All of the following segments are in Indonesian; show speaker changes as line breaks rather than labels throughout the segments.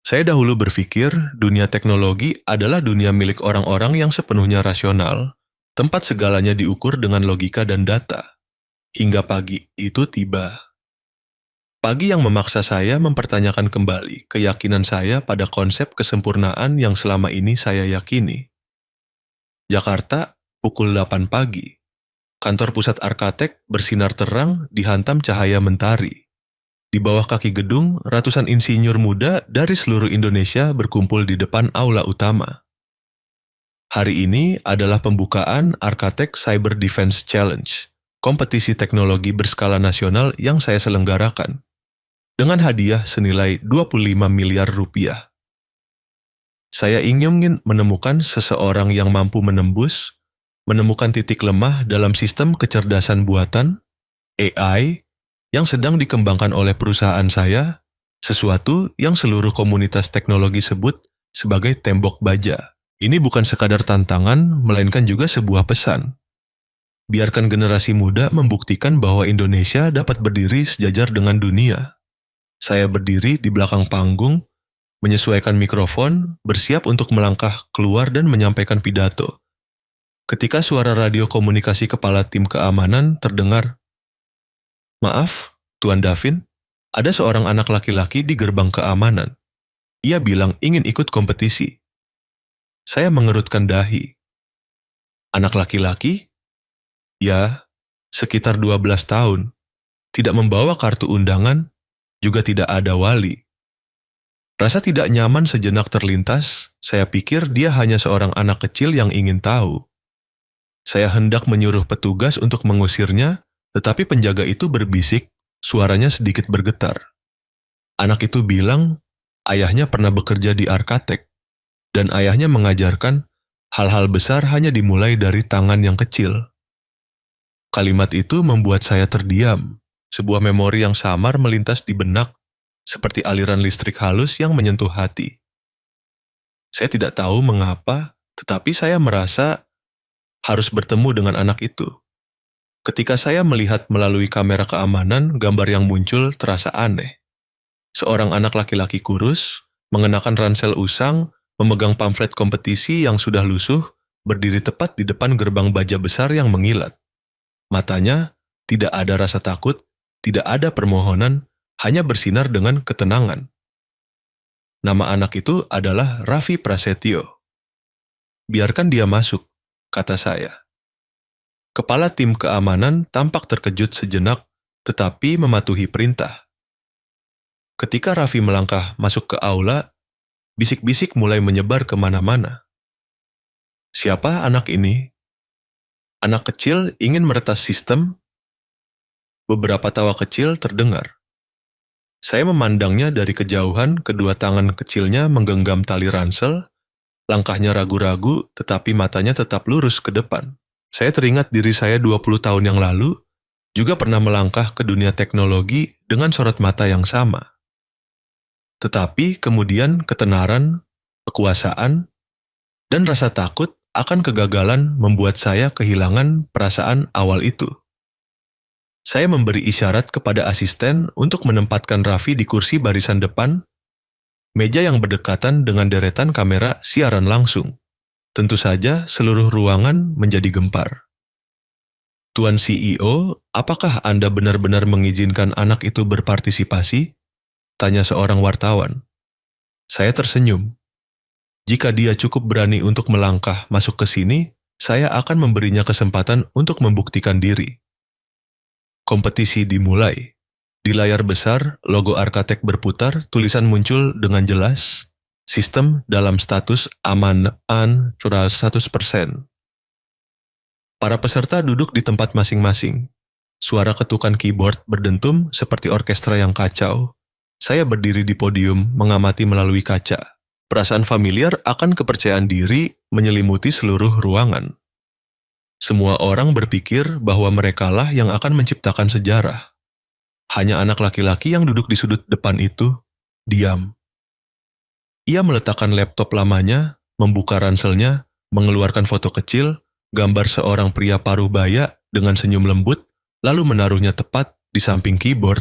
Saya dahulu berpikir dunia teknologi adalah dunia milik orang-orang yang sepenuhnya rasional, tempat segalanya diukur dengan logika dan data. Hingga pagi itu tiba. Pagi yang memaksa saya mempertanyakan kembali keyakinan saya pada konsep kesempurnaan yang selama ini saya yakini. Jakarta, pukul 8 pagi. Kantor pusat Arkatek bersinar terang dihantam cahaya mentari. Di bawah kaki gedung, ratusan insinyur muda dari seluruh Indonesia berkumpul di depan aula utama. Hari ini adalah pembukaan Arkatek Cyber Defense Challenge, kompetisi teknologi berskala nasional yang saya selenggarakan, dengan hadiah senilai 25 miliar rupiah. Saya ingin menemukan seseorang yang mampu menemukan titik lemah dalam sistem kecerdasan buatan, AI, yang sedang dikembangkan oleh perusahaan saya, sesuatu yang seluruh komunitas teknologi sebut sebagai tembok baja. Ini bukan sekadar tantangan, melainkan juga sebuah pesan. Biarkan generasi muda membuktikan bahwa Indonesia dapat berdiri sejajar dengan dunia. Saya berdiri di belakang panggung, menyesuaikan mikrofon, bersiap untuk melangkah keluar dan menyampaikan pidato. Ketika suara radio komunikasi kepala tim keamanan terdengar, "Maaf, Tuan Davin, ada seorang anak laki-laki di gerbang keamanan. Ia bilang ingin ikut kompetisi." Saya mengerutkan dahi. Anak laki-laki? Ya, sekitar 12 tahun. Tidak membawa kartu undangan, juga tidak ada wali. Rasa tidak nyaman sejenak terlintas, saya pikir dia hanya seorang anak kecil yang ingin tahu. Saya hendak menyuruh petugas untuk mengusirnya, tetapi penjaga itu berbisik, suaranya sedikit bergetar. Anak itu bilang, ayahnya pernah bekerja di Arkatek, dan ayahnya mengajarkan hal-hal besar hanya dimulai dari tangan yang kecil. Kalimat itu membuat saya terdiam. Sebuah memori yang samar melintas di benak, seperti aliran listrik halus yang menyentuh hati. Saya tidak tahu mengapa, tetapi saya merasa harus bertemu dengan anak itu. Ketika saya melihat melalui kamera keamanan, gambar yang muncul terasa aneh. Seorang anak laki-laki kurus, mengenakan ransel usang, memegang pamflet kompetisi yang sudah lusuh, berdiri tepat di depan gerbang baja besar yang mengilat. Matanya tidak ada rasa takut, tidak ada permohonan, hanya bersinar dengan ketenangan. Nama anak itu adalah Raffi Prasetyo. "Biarkan dia masuk," kata saya. Kepala tim keamanan tampak terkejut sejenak, tetapi mematuhi perintah. Ketika Raffi melangkah masuk ke aula, bisik-bisik mulai menyebar kemana-mana. Siapa anak ini? Anak kecil ingin meretas sistem? Beberapa tawa kecil terdengar. Saya memandangnya dari kejauhan, kedua tangan kecilnya menggenggam tali ransel, langkahnya ragu-ragu, tetapi matanya tetap lurus ke depan. Saya teringat diri saya 20 tahun yang lalu, juga pernah melangkah ke dunia teknologi dengan sorot mata yang sama. Tetapi kemudian ketenaran, kekuasaan, dan rasa takut akan kegagalan membuat saya kehilangan perasaan awal itu. Saya memberi isyarat kepada asisten untuk menempatkan Raffi di kursi barisan depan, meja yang berdekatan dengan deretan kamera siaran langsung. Tentu saja seluruh ruangan menjadi gempar. "Tuan CEO, apakah Anda benar-benar mengizinkan anak itu berpartisipasi?" tanya seorang wartawan. Saya tersenyum. Jika dia cukup berani untuk melangkah masuk ke sini, saya akan memberinya kesempatan untuk membuktikan diri. Kompetisi dimulai. Di layar besar, logo Arkatek berputar, tulisan muncul dengan jelas, "Sistem dalam status aman 100%. Para peserta duduk di tempat masing-masing. Suara ketukan keyboard berdentum seperti orkestra yang kacau. Saya berdiri di podium, mengamati melalui kaca. Perasaan familiar akan kepercayaan diri menyelimuti seluruh ruangan. Semua orang berpikir bahwa merekalah yang akan menciptakan sejarah. Hanya anak laki-laki yang duduk di sudut depan itu, diam. Ia meletakkan laptop lamanya, membuka ranselnya, mengeluarkan foto kecil, gambar seorang pria paruh baya dengan senyum lembut, lalu menaruhnya tepat di samping keyboard.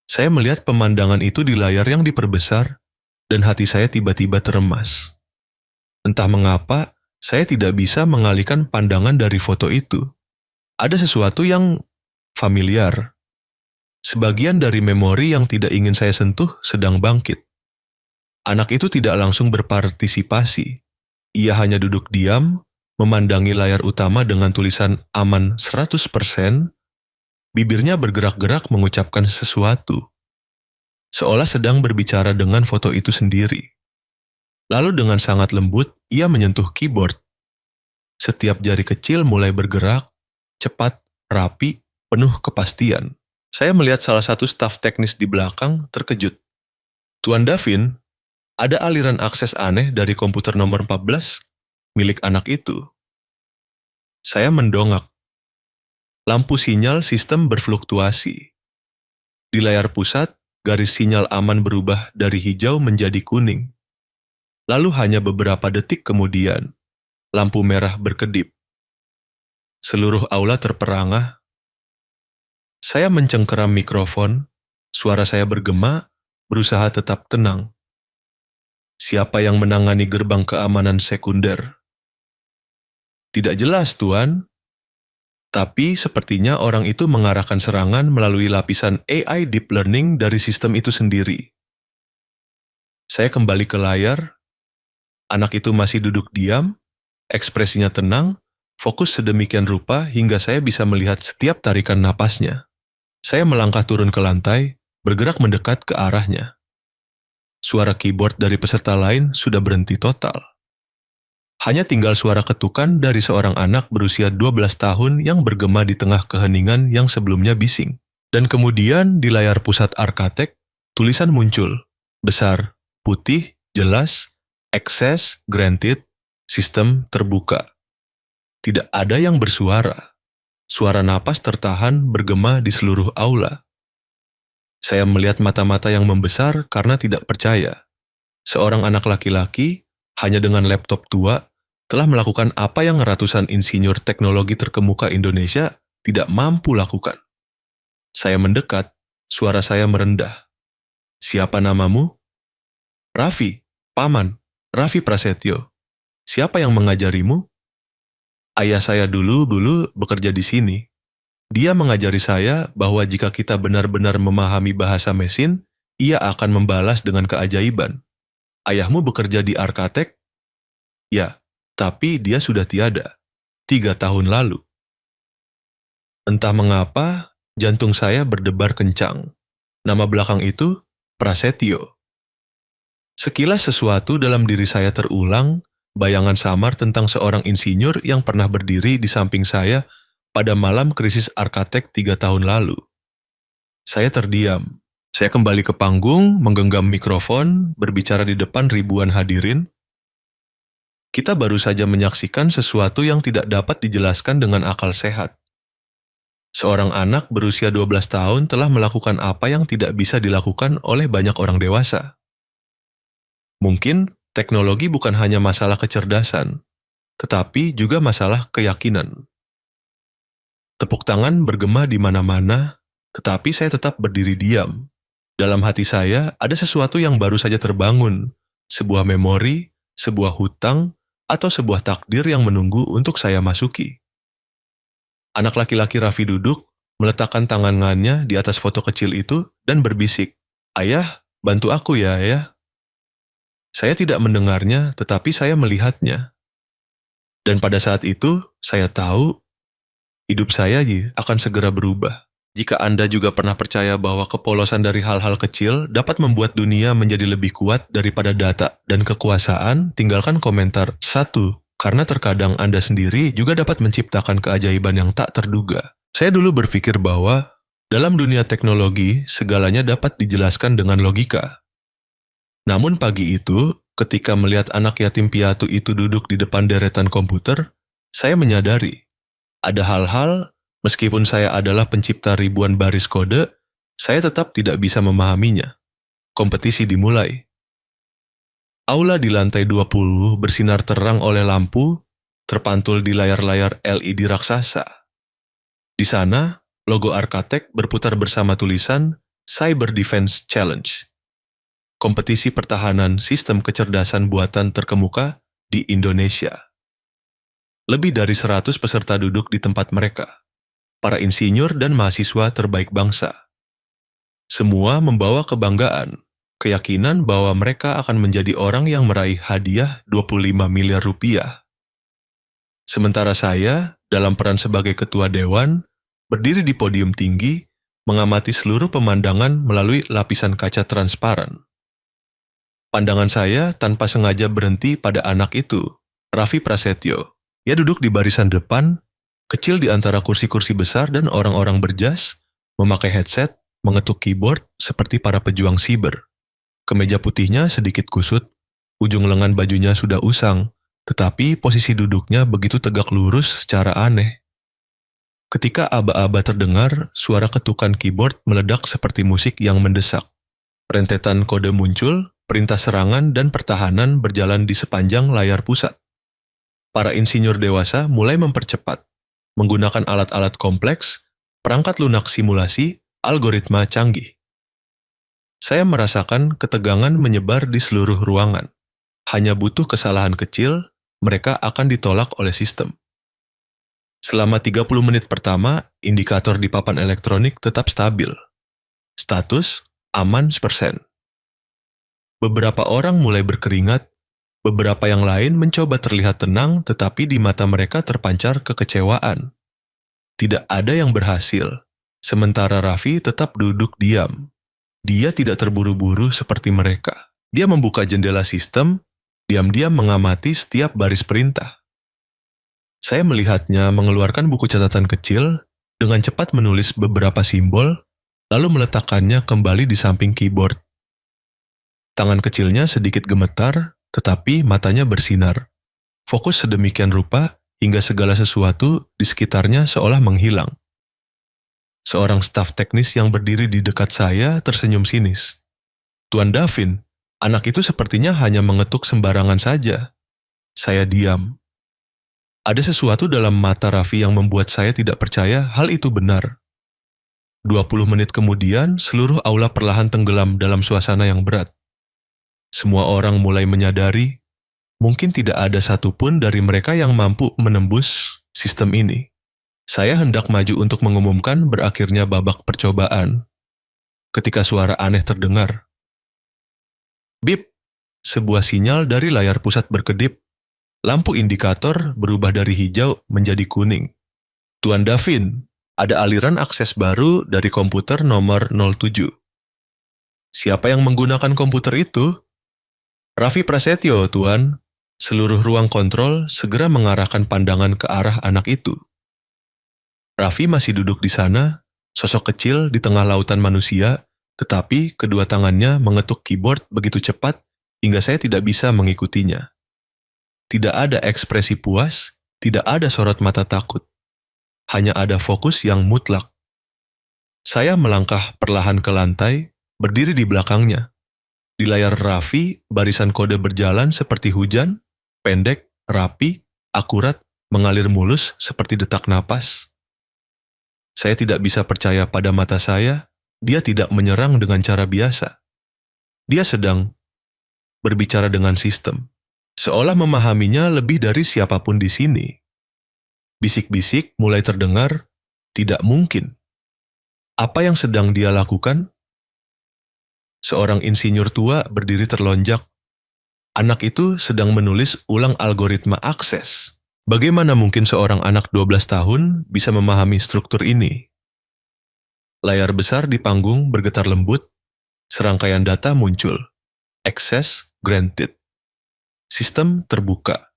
Saya melihat pemandangan itu di layar yang diperbesar, dan hati saya tiba-tiba teremas. Entah mengapa, saya tidak bisa mengalihkan pandangan dari foto itu. Ada sesuatu yang familiar. Sebagian dari memori yang tidak ingin saya sentuh sedang bangkit. Anak itu tidak langsung berpartisipasi. Ia hanya duduk diam, memandangi layar utama dengan tulisan aman 100%, bibirnya bergerak-gerak mengucapkan sesuatu. Seolah sedang berbicara dengan foto itu sendiri. Lalu dengan sangat lembut, ia menyentuh keyboard. Setiap jari kecil mulai bergerak, cepat, rapi, penuh kepastian. Saya melihat salah satu staf teknis di belakang terkejut. Tuan Davin, ada aliran akses aneh dari komputer nomor 14 milik anak itu. Saya mendongak. Lampu sinyal sistem berfluktuasi. Di layar pusat, garis sinyal aman berubah dari hijau menjadi kuning. Lalu hanya beberapa detik kemudian, lampu merah berkedip. Seluruh aula terperangah. Saya mencengkeram mikrofon, suara saya bergema, berusaha tetap tenang. Siapa yang menangani gerbang keamanan sekunder? Tidak jelas, Tuan. Tapi sepertinya orang itu mengarahkan serangan melalui lapisan AI Deep Learning dari sistem itu sendiri. Saya kembali ke layar. Anak itu masih duduk diam, ekspresinya tenang, fokus sedemikian rupa hingga saya bisa melihat setiap tarikan napasnya. Saya melangkah turun ke lantai, bergerak mendekat ke arahnya. Suara keyboard dari peserta lain sudah berhenti total. Hanya tinggal suara ketukan dari seorang anak berusia 12 tahun yang bergema di tengah keheningan yang sebelumnya bising. Dan kemudian di layar pusat Arkatek, tulisan muncul, besar, putih, jelas, access granted, sistem terbuka. Tidak ada yang bersuara. Suara napas tertahan bergema di seluruh aula. Saya melihat mata-mata yang membesar karena tidak percaya. Seorang anak laki-laki, hanya dengan laptop tua, telah melakukan apa yang ratusan insinyur teknologi terkemuka Indonesia tidak mampu lakukan. Saya mendekat, suara saya merendah. Siapa namamu? Raffi, Paman, Raffi Prasetyo. Siapa yang mengajarimu? Ayah saya dulu bekerja di sini. Dia mengajari saya bahwa jika kita benar-benar memahami bahasa mesin, ia akan membalas dengan keajaiban. Ayahmu bekerja di Arkatek? Ya, tapi dia sudah tiada. 3 tahun lalu. Entah mengapa, jantung saya berdebar kencang. Nama belakang itu, Prasetyo. Sekilas sesuatu dalam diri saya terulang, bayangan samar tentang seorang insinyur yang pernah berdiri di samping saya pada malam krisis Arkatek 3 tahun lalu. Saya terdiam. Saya kembali ke panggung, menggenggam mikrofon, berbicara di depan ribuan hadirin. Kita baru saja menyaksikan sesuatu yang tidak dapat dijelaskan dengan akal sehat. Seorang anak berusia 12 tahun telah melakukan apa yang tidak bisa dilakukan oleh banyak orang dewasa. Mungkin teknologi bukan hanya masalah kecerdasan, tetapi juga masalah keyakinan. Tepuk tangan bergema di mana-mana, tetapi saya tetap berdiri diam. Dalam hati saya ada sesuatu yang baru saja terbangun, sebuah memori, sebuah hutang, atau sebuah takdir yang menunggu untuk saya masuki. Anak laki-laki Raffi duduk, meletakkan tangannya di atas foto kecil itu dan berbisik, "Ayah, bantu aku ya, ayah." Saya tidak mendengarnya, tetapi saya melihatnya. Dan pada saat itu, saya tahu hidup saya akan segera berubah. Jika Anda juga pernah percaya bahwa kepolosan dari hal-hal kecil dapat membuat dunia menjadi lebih kuat daripada data dan kekuasaan, tinggalkan komentar 1, karena terkadang Anda sendiri juga dapat menciptakan keajaiban yang tak terduga. Saya dulu berpikir bahwa dalam dunia teknologi, segalanya dapat dijelaskan dengan logika. Namun pagi itu, ketika melihat anak yatim piatu itu duduk di depan deretan komputer, saya menyadari ada hal-hal, meskipun saya adalah pencipta ribuan baris kode, saya tetap tidak bisa memahaminya. Kompetisi dimulai. Aula di lantai 20 bersinar terang oleh lampu, terpantul di layar-layar LED raksasa. Di sana, logo Arkatek berputar bersama tulisan Cyber Defense Challenge. kompetisi pertahanan sistem kecerdasan buatan terkemuka di Indonesia. Lebih dari 100 peserta duduk di tempat mereka, para insinyur dan mahasiswa terbaik bangsa. Semua membawa kebanggaan, keyakinan bahwa mereka akan menjadi orang yang meraih hadiah 25 miliar rupiah. Sementara saya, dalam peran sebagai ketua dewan, berdiri di podium tinggi, mengamati seluruh pemandangan melalui lapisan kaca transparan. Pandangan saya tanpa sengaja berhenti pada anak itu, Raffi Prasetyo. Ia duduk di barisan depan, kecil di antara kursi-kursi besar dan orang-orang berjas, memakai headset, mengetuk keyboard seperti para pejuang siber. Kemeja putihnya sedikit kusut, ujung lengan bajunya sudah usang, tetapi posisi duduknya begitu tegak lurus secara aneh. Ketika aba-aba terdengar, suara ketukan keyboard meledak seperti musik yang mendesak. Rentetan kode muncul, perintah serangan dan pertahanan berjalan di sepanjang layar pusat. Para insinyur dewasa mulai mempercepat, menggunakan alat-alat kompleks, perangkat lunak simulasi, algoritma canggih. Saya merasakan ketegangan menyebar di seluruh ruangan. Hanya butuh kesalahan kecil, mereka akan ditolak oleh sistem. Selama 30 menit pertama, indikator di papan elektronik tetap stabil. Status, aman 100%. Beberapa orang mulai berkeringat, beberapa yang lain mencoba terlihat tenang tetapi di mata mereka terpancar kekecewaan. Tidak ada yang berhasil, sementara Raffi tetap duduk diam. Dia tidak terburu-buru seperti mereka. Dia membuka jendela sistem, diam-diam mengamati setiap baris perintah. Saya melihatnya mengeluarkan buku catatan kecil, dengan cepat menulis beberapa simbol, lalu meletakkannya kembali di samping keyboard. Tangan kecilnya sedikit gemetar, tetapi matanya bersinar. Fokus sedemikian rupa hingga segala sesuatu di sekitarnya seolah menghilang. Seorang staf teknis yang berdiri di dekat saya tersenyum sinis. "Tuan Davin, anak itu sepertinya hanya mengetuk sembarangan saja." Saya diam. Ada sesuatu dalam mata Raffi yang membuat saya tidak percaya hal itu benar. 20 menit kemudian, seluruh aula perlahan tenggelam dalam suasana yang berat. Semua orang mulai menyadari, mungkin tidak ada satupun dari mereka yang mampu menembus sistem ini. Saya hendak maju untuk mengumumkan berakhirnya babak percobaan. Ketika suara aneh terdengar. Bip! Sebuah sinyal dari layar pusat berkedip. Lampu indikator berubah dari hijau menjadi kuning. "Tuan Davin, ada aliran akses baru dari komputer nomor 07. "Siapa yang menggunakan komputer itu?" "Raffi Prasetyo, Tuan." Seluruh ruang kontrol segera mengarahkan pandangan ke arah anak itu. Raffi masih duduk di sana, sosok kecil di tengah lautan manusia, tetapi kedua tangannya mengetuk keyboard begitu cepat hingga saya tidak bisa mengikutinya. Tidak ada ekspresi puas, tidak ada sorot mata takut. Hanya ada fokus yang mutlak. Saya melangkah perlahan ke lantai, berdiri di belakangnya. Di layar Raffi, barisan kode berjalan seperti hujan, pendek, rapi, akurat, mengalir mulus seperti detak napas. Saya tidak bisa percaya pada mata saya, dia tidak menyerang dengan cara biasa. Dia sedang berbicara dengan sistem, seolah memahaminya lebih dari siapapun di sini. Bisik-bisik mulai terdengar, tidak mungkin. Apa yang sedang dia lakukan? Seorang insinyur tua berdiri terlonjak. Anak itu sedang menulis ulang algoritma akses. Bagaimana mungkin seorang anak 12 tahun bisa memahami struktur ini? Layar besar di panggung bergetar lembut, serangkaian data muncul. Access granted. Sistem terbuka.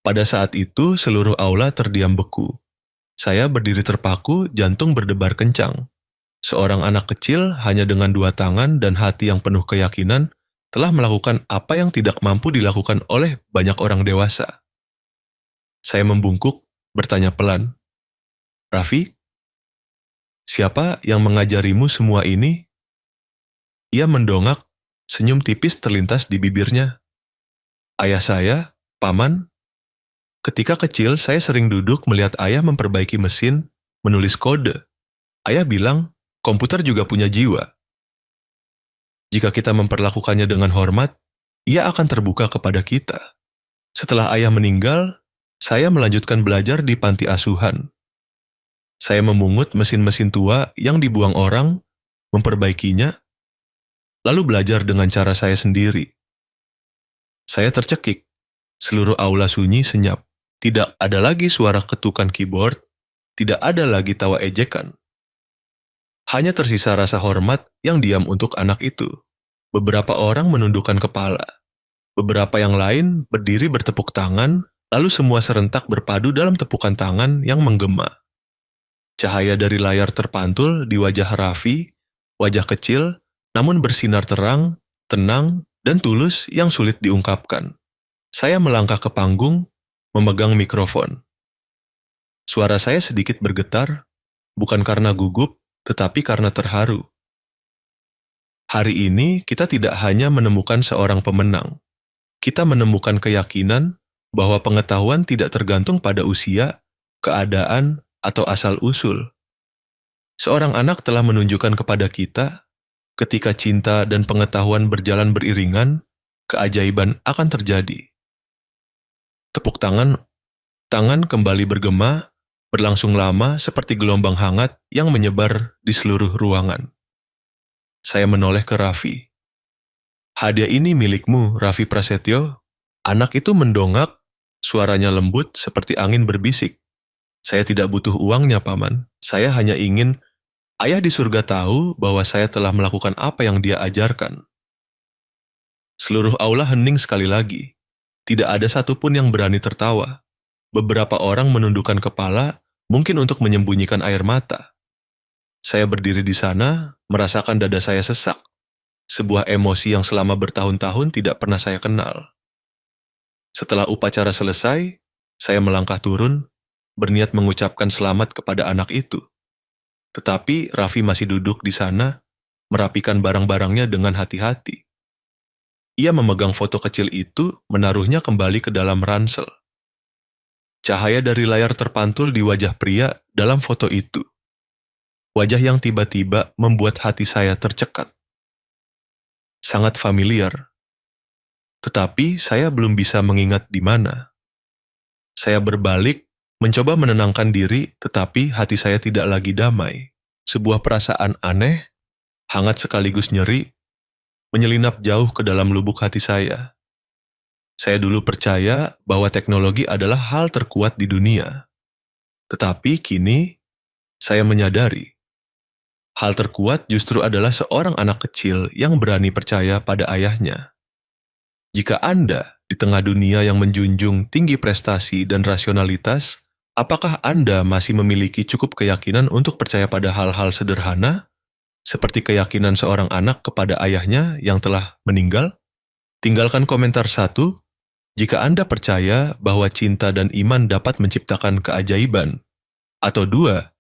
Pada saat itu, seluruh aula terdiam beku. Saya berdiri terpaku, jantung berdebar kencang. Seorang anak kecil hanya dengan 2 tangan dan hati yang penuh keyakinan telah melakukan apa yang tidak mampu dilakukan oleh banyak orang dewasa. Saya membungkuk, bertanya pelan. "Raffi, siapa yang mengajarimu semua ini?" Ia mendongak, senyum tipis terlintas di bibirnya. "Ayah saya, Paman." Ketika kecil, saya sering duduk melihat ayah memperbaiki mesin, menulis kode. Ayah bilang, komputer juga punya jiwa. Jika kita memperlakukannya dengan hormat, ia akan terbuka kepada kita. Setelah ayah meninggal, saya melanjutkan belajar di panti asuhan. Saya memungut mesin-mesin tua yang dibuang orang, memperbaikinya, lalu belajar dengan cara saya sendiri. Saya tercekik. Seluruh aula sunyi senyap. Tidak ada lagi suara ketukan keyboard, tidak ada lagi tawa ejekan. Hanya tersisa rasa hormat yang diam untuk anak itu. Beberapa orang menundukkan kepala. Beberapa yang lain berdiri bertepuk tangan, lalu semua serentak berpadu dalam tepukan tangan yang menggema. Cahaya dari layar terpantul di wajah Raffi, wajah kecil, namun bersinar terang, tenang, dan tulus yang sulit diungkapkan. Saya melangkah ke panggung, memegang mikrofon. Suara saya sedikit bergetar, bukan karena gugup, tetapi karena terharu. Hari ini kita tidak hanya menemukan seorang pemenang. Kita menemukan keyakinan bahwa pengetahuan tidak tergantung pada usia, keadaan, atau asal-usul. Seorang anak telah menunjukkan kepada kita, ketika cinta dan pengetahuan berjalan beriringan, keajaiban akan terjadi. Tepuk tangan kembali bergema, berlangsung lama seperti gelombang hangat yang menyebar di seluruh ruangan. Saya menoleh ke Raffi. Hadiah ini milikmu, Raffi Prasetyo. Anak itu mendongak, suaranya lembut seperti angin berbisik. Saya tidak butuh uangnya, Paman. Saya hanya ingin ayah di surga tahu bahwa saya telah melakukan apa yang dia ajarkan. Seluruh aula hening sekali lagi. Tidak ada satupun yang berani tertawa. Beberapa orang menundukkan kepala, mungkin untuk menyembunyikan air mata. Saya berdiri di sana, merasakan dada saya sesak. Sebuah emosi yang selama bertahun-tahun tidak pernah saya kenal. Setelah upacara selesai, saya melangkah turun, berniat mengucapkan selamat kepada anak itu. Tetapi Raffi masih duduk di sana, merapikan barang-barangnya dengan hati-hati. Ia memegang foto kecil itu, menaruhnya kembali ke dalam ransel. Cahaya dari layar terpantul di wajah pria dalam foto itu. Wajah yang tiba-tiba membuat hati saya tercekat. Sangat familiar. Tetapi saya belum bisa mengingat di mana. Saya berbalik, mencoba menenangkan diri, tetapi hati saya tidak lagi damai. Sebuah perasaan aneh, hangat sekaligus nyeri, menyelinap jauh ke dalam lubuk hati saya. Saya dulu percaya bahwa teknologi adalah hal terkuat di dunia. Tetapi kini, saya menyadari, hal terkuat justru adalah seorang anak kecil yang berani percaya pada ayahnya. Jika Anda di tengah dunia yang menjunjung tinggi prestasi dan rasionalitas, apakah Anda masih memiliki cukup keyakinan untuk percaya pada hal-hal sederhana, seperti keyakinan seorang anak kepada ayahnya yang telah meninggal? Tinggalkan komentar 1, jika Anda percaya bahwa cinta dan iman dapat menciptakan keajaiban. Atau 2,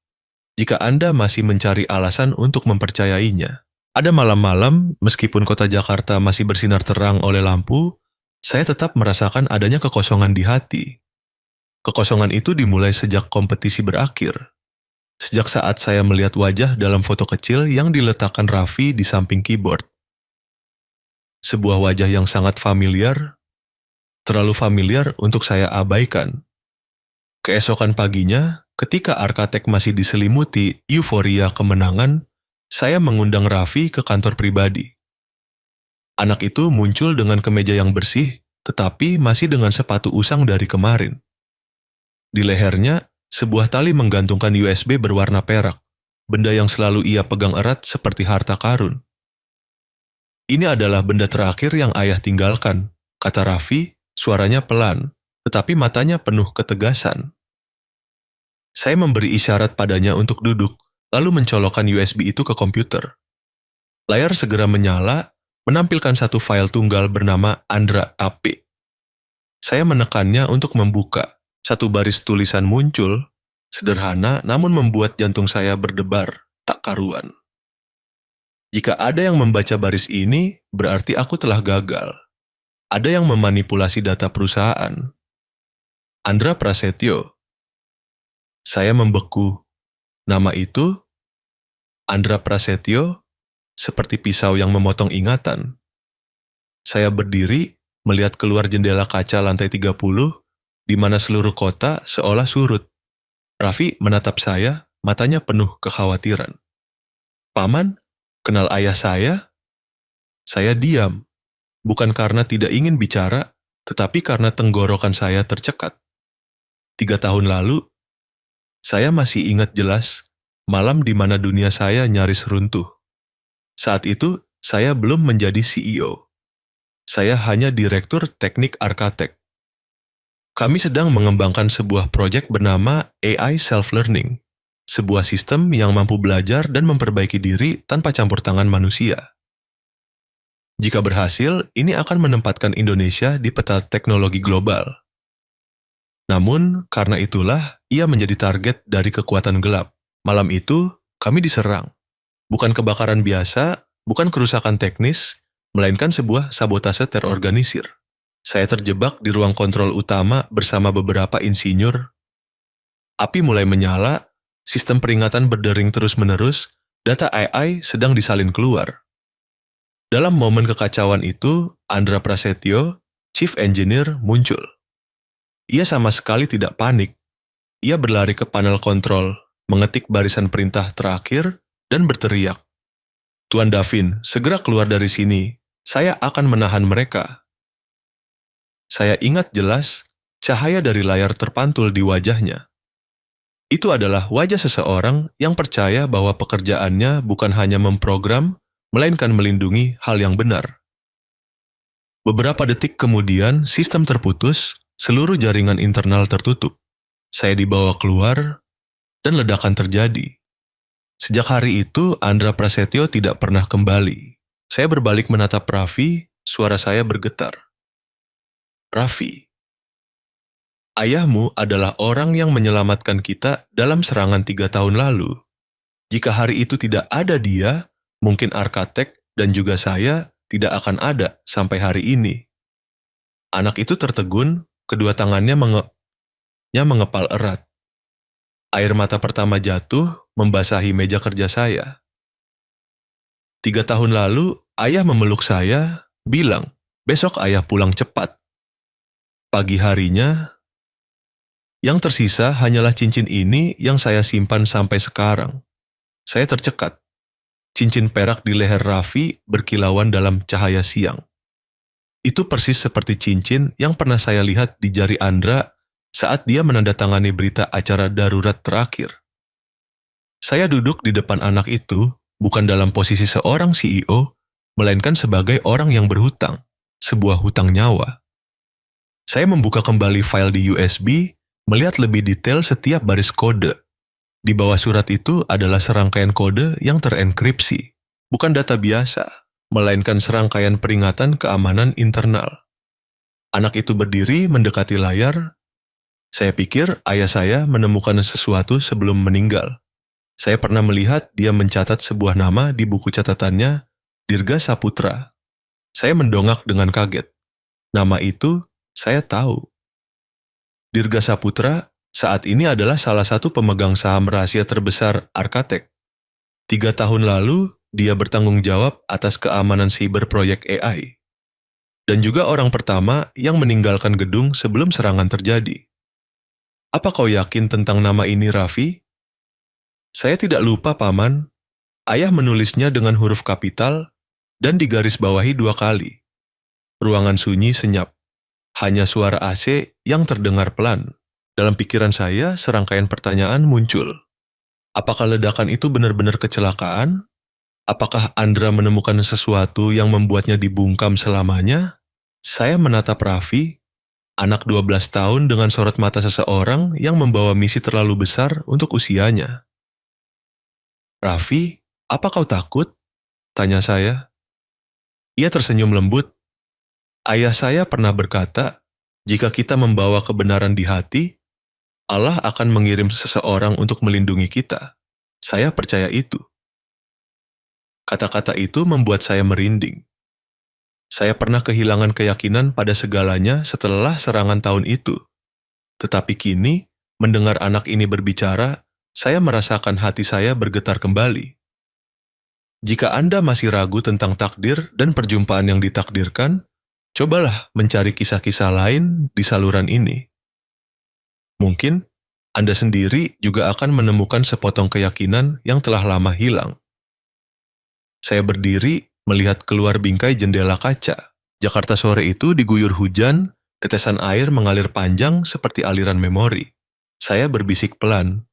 jika Anda masih mencari alasan untuk mempercayainya. Ada malam-malam, meskipun kota Jakarta masih bersinar terang oleh lampu, saya tetap merasakan adanya kekosongan di hati. Kekosongan itu dimulai sejak kompetisi berakhir. Sejak saat saya melihat wajah dalam foto kecil yang diletakkan Raffi di samping keyboard. Sebuah wajah yang sangat familiar, terlalu familiar untuk saya abaikan. Keesokan paginya, ketika Arkatek masih diselimuti euforia kemenangan, saya mengundang Raffi ke kantor pribadi. Anak itu muncul dengan kemeja yang bersih, tetapi masih dengan sepatu usang dari kemarin. Di lehernya, sebuah tali menggantungkan USB berwarna perak, benda yang selalu ia pegang erat seperti harta karun. Ini adalah benda terakhir yang ayah tinggalkan, kata Raffi, suaranya pelan, tetapi matanya penuh ketegasan. Saya memberi isyarat padanya untuk duduk, lalu mencolokkan USB itu ke komputer. Layar segera menyala, menampilkan satu file tunggal bernama Andra AP. Saya menekannya untuk membuka. Satu baris tulisan muncul, sederhana namun membuat jantung saya berdebar, tak karuan. Jika ada yang membaca baris ini, berarti aku telah gagal. Ada yang memanipulasi data perusahaan. Andra Prasetyo. Saya membeku. Nama itu, Andra Prasetyo, seperti pisau yang memotong ingatan. Saya berdiri, melihat keluar jendela kaca lantai 30, di mana seluruh kota seolah surut. Raffi menatap saya, matanya penuh kekhawatiran. "Paman, kenal ayah saya?" Saya diam, bukan karena tidak ingin bicara, tetapi karena tenggorokan saya tercekat. 3 tahun lalu, saya masih ingat jelas malam di mana dunia saya nyaris runtuh. Saat itu, saya belum menjadi CEO. Saya hanya Direktur Teknik Arkatek. Kami sedang mengembangkan sebuah proyek bernama AI Self-Learning, sebuah sistem yang mampu belajar dan memperbaiki diri tanpa campur tangan manusia. Jika berhasil, ini akan menempatkan Indonesia di peta teknologi global. Namun, karena itulah ia menjadi target dari kekuatan gelap. Malam itu, kami diserang. Bukan kebakaran biasa, bukan kerusakan teknis, melainkan sebuah sabotase terorganisir. Saya terjebak di ruang kontrol utama bersama beberapa insinyur. Api mulai menyala, sistem peringatan berdering terus-menerus, data AI sedang disalin keluar. Dalam momen kekacauan itu, Andra Prasetyo, Chief Engineer, muncul. Ia sama sekali tidak panik. Ia berlari ke panel kontrol, mengetik barisan perintah terakhir, dan berteriak, "Tuan Davin, segera keluar dari sini. Saya akan menahan mereka." Saya ingat jelas, cahaya dari layar terpantul di wajahnya. Itu adalah wajah seseorang yang percaya bahwa pekerjaannya bukan hanya memprogram, melainkan melindungi hal yang benar. Beberapa detik kemudian, sistem terputus, seluruh jaringan internal tertutup. Saya dibawa keluar, dan ledakan terjadi. Sejak hari itu, Andra Prasetyo tidak pernah kembali. Saya berbalik menatap Raffi, suara saya bergetar. "Raffi, ayahmu adalah orang yang menyelamatkan kita dalam serangan 3 tahun lalu. Jika hari itu tidak ada dia, mungkin Arkatek dan juga saya tidak akan ada sampai hari ini." Anak itu tertegun, kedua tangannya mengepal erat. Air mata pertama jatuh, membasahi meja kerja saya. 3 tahun lalu, ayah memeluk saya, bilang, "Besok ayah pulang cepat." Pagi harinya, yang tersisa hanyalah cincin ini yang saya simpan sampai sekarang. Saya tercekat. Cincin perak di leher Raffi berkilauan dalam cahaya siang. Itu persis seperti cincin yang pernah saya lihat di jari Andra saat dia menandatangani berita acara darurat terakhir. Saya duduk di depan anak itu, bukan dalam posisi seorang CEO, melainkan sebagai orang yang berhutang, sebuah hutang nyawa. Saya membuka kembali file di USB, melihat lebih detail setiap baris kode. Di bawah surat itu adalah serangkaian kode yang terenkripsi, bukan data biasa, melainkan serangkaian peringatan keamanan internal. Anak itu berdiri mendekati layar. Saya pikir ayah saya menemukan sesuatu sebelum meninggal. Saya pernah melihat dia mencatat sebuah nama di buku catatannya, Dirga Saputra. Saya mendongak dengan kaget. Nama itu saya tahu. Dirga Saputra saat ini adalah salah satu pemegang saham rahasia terbesar Arkatek. 3 tahun lalu, dia bertanggung jawab atas keamanan siber proyek AI. Dan juga orang pertama yang meninggalkan gedung sebelum serangan terjadi. Apa kau yakin tentang nama ini, Raffi? Saya tidak lupa, Paman. Ayah menulisnya dengan huruf kapital dan digarisbawahi 2 kali. Ruangan sunyi senyap. Hanya suara AC yang terdengar pelan. Dalam pikiran saya, serangkaian pertanyaan muncul. Apakah ledakan itu benar-benar kecelakaan? Apakah Andra menemukan sesuatu yang membuatnya dibungkam selamanya? Saya menatap Raffi, anak 12 tahun dengan sorot mata seseorang yang membawa misi terlalu besar untuk usianya. "Raffi, apa kau takut?" tanya saya. Ia tersenyum lembut. "Ayah saya pernah berkata, jika kita membawa kebenaran di hati, Allah akan mengirim seseorang untuk melindungi kita. Saya percaya itu." Kata-kata itu membuat saya merinding. Saya pernah kehilangan keyakinan pada segalanya setelah serangan tahun itu. Tetapi kini, mendengar anak ini berbicara, saya merasakan hati saya bergetar kembali. Jika Anda masih ragu tentang takdir dan perjumpaan yang ditakdirkan, cobalah mencari kisah-kisah lain di saluran ini. Mungkin Anda sendiri juga akan menemukan sepotong keyakinan yang telah lama hilang. Saya berdiri melihat keluar bingkai jendela kaca. Jakarta sore itu diguyur hujan, tetesan air mengalir panjang seperti aliran memori. Saya berbisik pelan,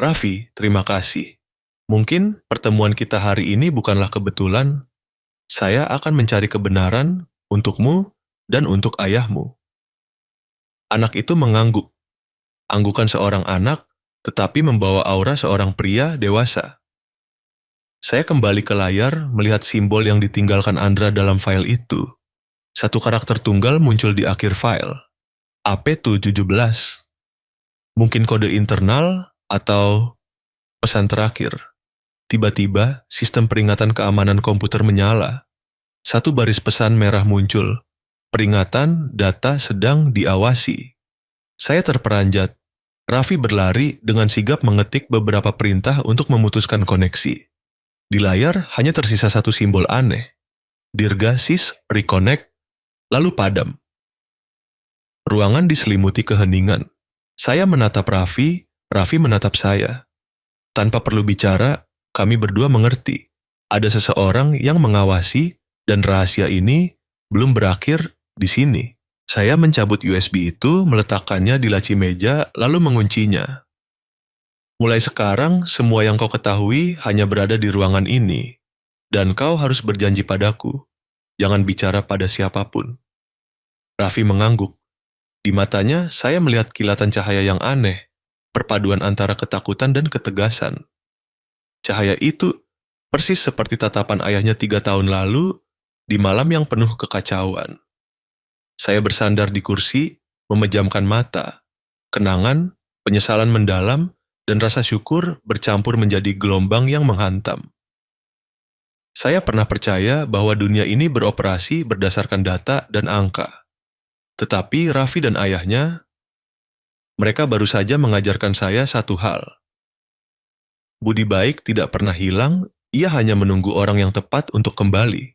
"Raffi, terima kasih. Mungkin pertemuan kita hari ini bukanlah kebetulan. Saya akan mencari kebenaran untukmu dan untuk ayahmu." Anak itu mengangguk. Anggukan seorang anak, tetapi membawa aura seorang pria dewasa. Saya kembali ke layar melihat simbol yang ditinggalkan Andra dalam file itu. Satu karakter tunggal muncul di akhir file. AP217. Mungkin kode internal atau pesan terakhir. Tiba-tiba, sistem peringatan keamanan komputer menyala. Satu baris pesan merah muncul. Peringatan data sedang diawasi. Saya terperanjat. Raffi berlari dengan sigap mengetik beberapa perintah untuk memutuskan koneksi. Di layar hanya tersisa satu simbol aneh. Dirgasis reconnect, lalu padam. Ruangan diselimuti keheningan. Saya menatap Raffi, Raffi menatap saya. Tanpa perlu bicara, kami berdua mengerti. Ada seseorang yang mengawasi dan rahasia ini belum berakhir di sini. Saya mencabut USB itu, meletakkannya di laci meja, lalu menguncinya. Mulai sekarang, semua yang kau ketahui hanya berada di ruangan ini. Dan kau harus berjanji padaku. Jangan bicara pada siapapun. Raffi mengangguk. Di matanya, saya melihat kilatan cahaya yang aneh. Perpaduan antara ketakutan dan ketegasan. Cahaya itu persis seperti tatapan ayahnya 3 tahun lalu di malam yang penuh kekacauan. Saya bersandar di kursi, memejamkan mata. Kenangan, penyesalan mendalam, dan rasa syukur bercampur menjadi gelombang yang menghantam. Saya pernah percaya bahwa dunia ini beroperasi berdasarkan data dan angka. Tetapi Raffi dan ayahnya, mereka baru saja mengajarkan saya satu hal. Budi baik tidak pernah hilang, ia hanya menunggu orang yang tepat untuk kembali.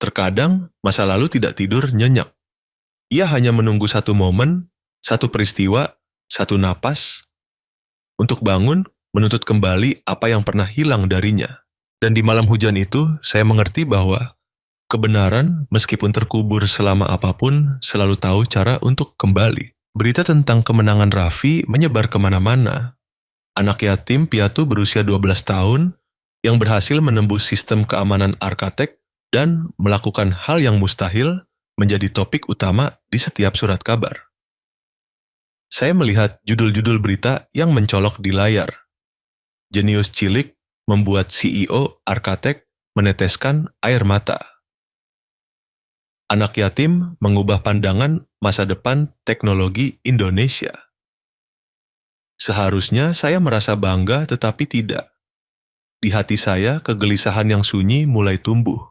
Terkadang, masa lalu tidak tidur nyenyak. Ia hanya menunggu satu momen, satu peristiwa, satu napas, untuk bangun, menuntut kembali apa yang pernah hilang darinya. Dan di malam hujan itu, saya mengerti bahwa kebenaran, meskipun terkubur selama apapun, selalu tahu cara untuk kembali. Berita tentang kemenangan Raffi menyebar kemana-mana. Anak yatim piatu berusia 12 tahun yang berhasil menembus sistem keamanan Arkatek dan melakukan hal yang mustahil menjadi topik utama di setiap surat kabar. Saya melihat judul-judul berita yang mencolok di layar. Jenius cilik membuat CEO Arkatek meneteskan air mata. Anak yatim mengubah pandangan masa depan teknologi Indonesia. Seharusnya saya merasa bangga tetapi tidak. Di hati saya kegelisahan yang sunyi mulai tumbuh.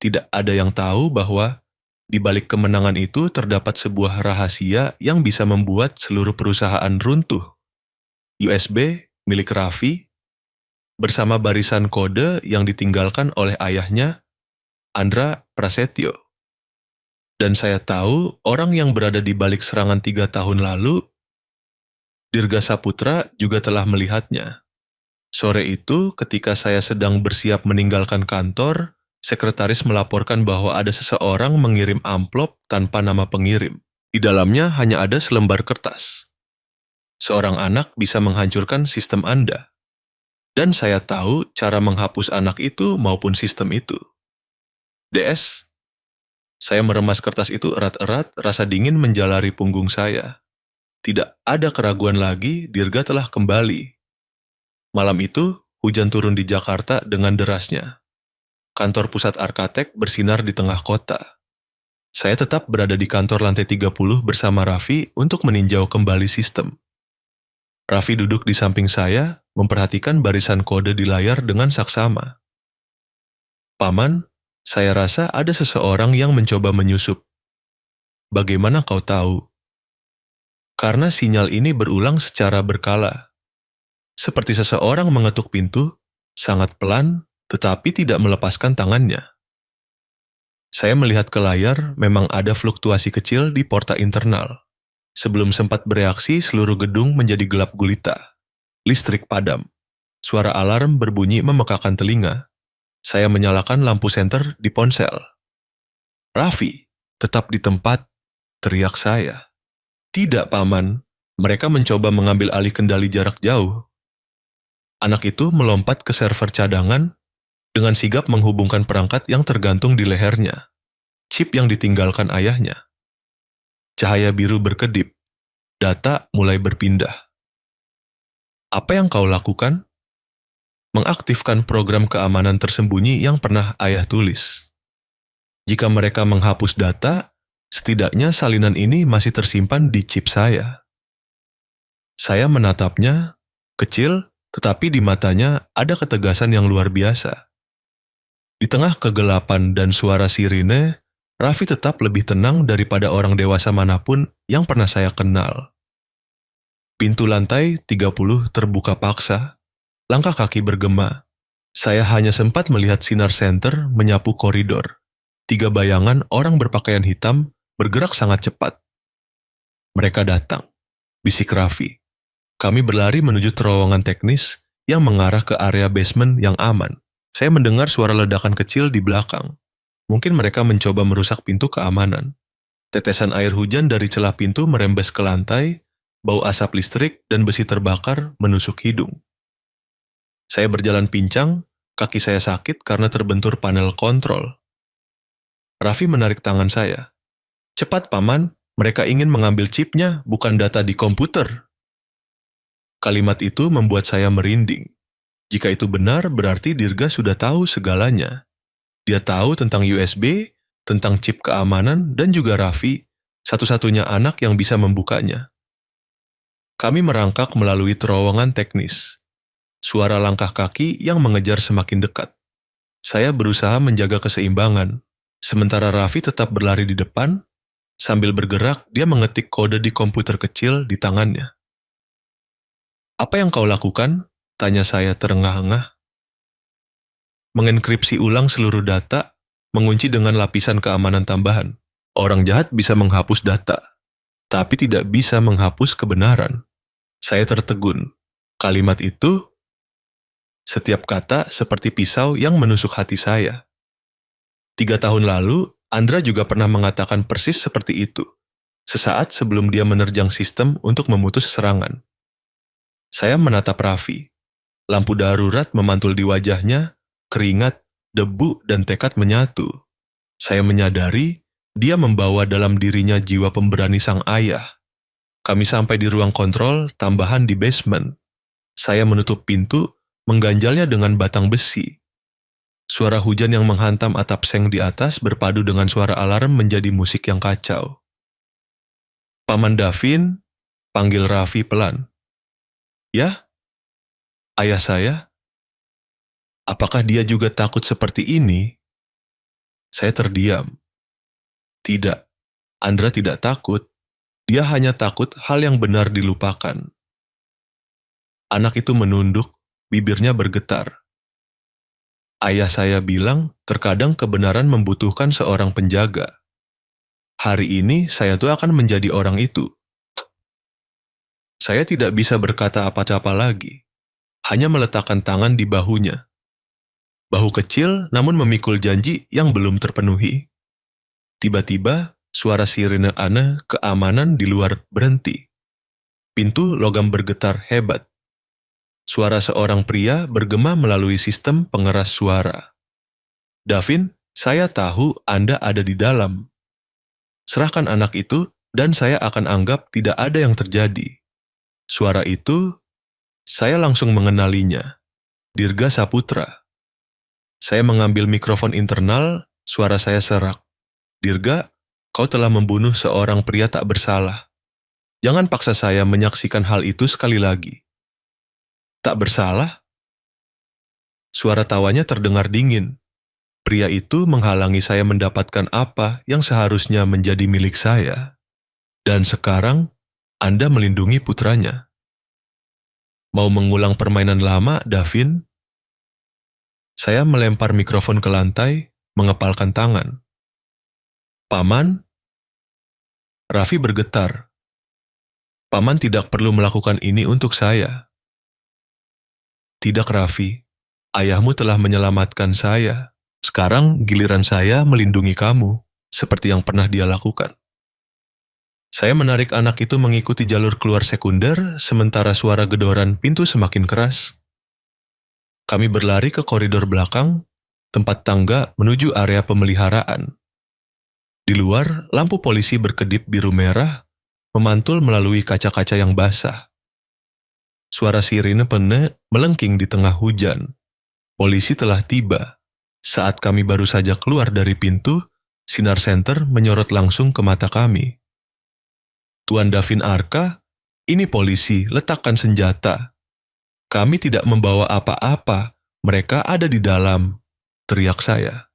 Tidak ada yang tahu bahwa di balik kemenangan itu terdapat sebuah rahasia yang bisa membuat seluruh perusahaan runtuh. USB milik Raffi bersama barisan kode yang ditinggalkan oleh ayahnya, Andra Prasetyo. Dan saya tahu orang yang berada di balik serangan 3 tahun lalu, Dirga Saputra, juga telah melihatnya. Sore itu, ketika saya sedang bersiap meninggalkan kantor, sekretaris melaporkan bahwa ada seseorang mengirim amplop tanpa nama pengirim. Di dalamnya hanya ada selembar kertas. Seorang anak bisa menghancurkan sistem Anda. Dan saya tahu cara menghapus anak itu maupun sistem itu. DS, saya meremas kertas itu erat-erat, rasa dingin menjalari punggung saya. Tidak ada keraguan lagi, Dirga telah kembali. Malam itu, hujan turun di Jakarta dengan derasnya. Kantor pusat Arkatek bersinar di tengah kota. Saya tetap berada di kantor lantai 30 bersama Raffi untuk meninjau kembali sistem. Raffi duduk di samping saya, memperhatikan barisan kode di layar dengan saksama. Paman, saya rasa ada seseorang yang mencoba menyusup. Bagaimana kau tahu? Karena sinyal ini berulang secara berkala. Seperti seseorang mengetuk pintu, sangat pelan, tetapi tidak melepaskan tangannya. Saya melihat ke layar, memang ada fluktuasi kecil di porta internal. Sebelum sempat bereaksi, seluruh gedung menjadi gelap gulita. Listrik padam. Suara alarm berbunyi memekakan telinga. Saya menyalakan lampu senter di ponsel. "Raffi, tetap di tempat," teriak saya. "Tidak, Paman." Mereka mencoba mengambil alih kendali jarak jauh. Anak itu melompat ke server cadangan dengan sigap menghubungkan perangkat yang tergantung di lehernya. Chip yang ditinggalkan ayahnya. Cahaya biru berkedip. Data mulai berpindah. "Apa yang kau lakukan?" "Mengaktifkan program keamanan tersembunyi yang pernah ayah tulis. Jika mereka menghapus data, setidaknya salinan ini masih tersimpan di chip saya." Saya menatapnya, kecil, tetapi di matanya ada ketegasan yang luar biasa. Di tengah kegelapan dan suara sirine, Raffi tetap lebih tenang daripada orang dewasa manapun yang pernah saya kenal. Pintu lantai 30 terbuka paksa, langkah kaki bergema. Saya hanya sempat melihat sinar senter menyapu koridor. 3 bayangan orang berpakaian hitam bergerak sangat cepat. "Mereka datang," bisik Raffi. Kami berlari menuju terowongan teknis yang mengarah ke area basement yang aman. Saya mendengar suara ledakan kecil di belakang. Mungkin mereka mencoba merusak pintu keamanan. Tetesan air hujan dari celah pintu merembes ke lantai, bau asap listrik dan besi terbakar menusuk hidung. Saya berjalan pincang, kaki saya sakit karena terbentur panel kontrol. Raffi menarik tangan saya. "Cepat, Paman, mereka ingin mengambil chipnya, bukan data di komputer." Kalimat itu membuat saya merinding. Jika itu benar, berarti Dirga sudah tahu segalanya. Dia tahu tentang USB, tentang chip keamanan, dan juga Raffi, satu-satunya anak yang bisa membukanya. Kami merangkak melalui terowongan teknis. Suara langkah kaki yang mengejar semakin dekat. Saya berusaha menjaga keseimbangan, sementara Raffi tetap berlari di depan. Sambil bergerak, dia mengetik kode di komputer kecil di tangannya. "Apa yang kau lakukan?" tanya saya terengah-engah. "Mengenkripsi ulang seluruh data, mengunci dengan lapisan keamanan tambahan. Orang jahat bisa menghapus data, tapi tidak bisa menghapus kebenaran." Saya tertegun. Kalimat itu, setiap kata seperti pisau yang menusuk hati saya. 3 tahun lalu, Andra juga pernah mengatakan persis seperti itu, sesaat sebelum dia menerjang sistem untuk memutus serangan. Saya menatap Raffi. Lampu darurat memantul di wajahnya, keringat, debu, dan tekad menyatu. Saya menyadari dia membawa dalam dirinya jiwa pemberani sang ayah. Kami sampai di ruang kontrol tambahan di basement. Saya menutup pintu, mengganjalnya dengan batang besi. Suara hujan yang menghantam atap seng di atas berpadu dengan suara alarm menjadi musik yang kacau. "Paman Davin," panggil Raffi pelan. "Ya? Ayah saya? Apakah dia juga takut seperti ini?" Saya terdiam. Tidak, Andra tidak takut. Dia hanya takut hal yang benar dilupakan. Anak itu menunduk, bibirnya bergetar. "Ayah saya bilang, terkadang kebenaran membutuhkan seorang penjaga. Hari ini saya tuh akan menjadi orang itu." Saya tidak bisa berkata apa-apa lagi, hanya meletakkan tangan di bahunya. Bahu kecil namun memikul janji yang belum terpenuhi. Tiba-tiba, suara sirine aneh keamanan di luar berhenti. Pintu logam bergetar hebat. Suara seorang pria bergema melalui sistem pengeras suara. "Davin, saya tahu Anda ada di dalam. Serahkan anak itu dan saya akan anggap tidak ada yang terjadi." Suara itu, saya langsung mengenalinya. Dirga Saputra. Saya mengambil mikrofon internal, suara saya serak. "Dirga, kau telah membunuh seorang pria tak bersalah. Jangan paksa saya menyaksikan hal itu sekali lagi." "Tak bersalah?" Suara tawanya terdengar dingin. Pria itu menghalangi saya mendapatkan apa yang seharusnya menjadi milik saya. Dan sekarang, Anda melindungi putranya. Mau mengulang permainan lama, Davin? Saya melempar mikrofon ke lantai, mengepalkan tangan. "Paman?" Raffi bergetar. "Paman tidak perlu melakukan ini untuk saya." "Tidak, Raffi. Ayahmu telah menyelamatkan saya. Sekarang giliran saya melindungi kamu, seperti yang pernah dia lakukan." Saya menarik anak itu mengikuti jalur keluar sekunder, sementara suara gedoran pintu semakin keras. Kami berlari ke koridor belakang, tempat tangga menuju area pemeliharaan. Di luar, lampu polisi berkedip biru merah, memantul melalui kaca-kaca yang basah. Suara sirine pene melengking di tengah hujan. Polisi telah tiba. Saat kami baru saja keluar dari pintu, sinar senter menyorot langsung ke mata kami. "Tuan Davin Arka, ini polisi, letakkan senjata." "Kami tidak membawa apa-apa, mereka ada di dalam," teriak saya.